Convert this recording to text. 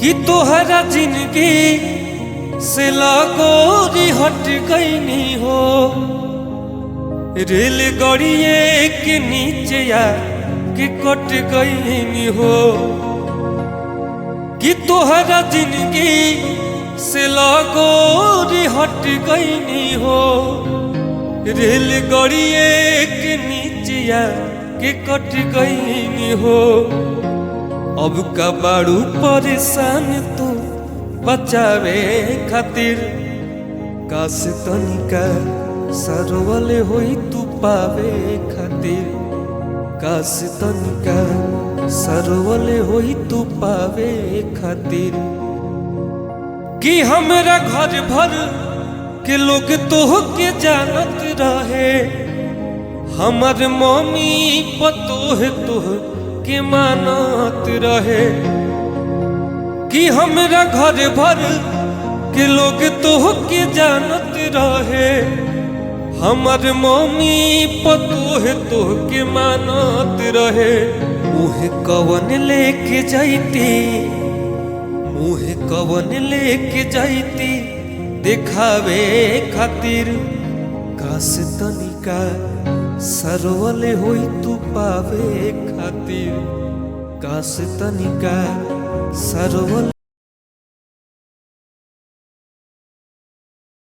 कि तोहरा जिंदगी से लागोरी हट गईनी हो। रेल गड़िए के नीचे या कि कट गईनी हो। कि तोहरा जिंदगी से लागोरी हट गईनी हो। रेल गड़िए के नीचे या कि कट गईनी हो। अब का बारू परेशान तू बचावे खातिर काश तनिका सरवले होई तू पावे खातिर। काश तनिका सरवले होई तू पावे खातिर। कि हमरा घर भर के लोग तोह के जानत रहे। हमर मम्मी पतोह तोह के मानत रहे। कि हमरा घर भर के लोग तोह के जानत रहे। हमर मम्मी पतोह तोह के मानत रहे। मुहे कवन लेके जाइती, मुहे कवन लेके जाइती दिखावे खातिर। काश तनिका सरवले होई तू पावे खातिर। काश तनिका सरवले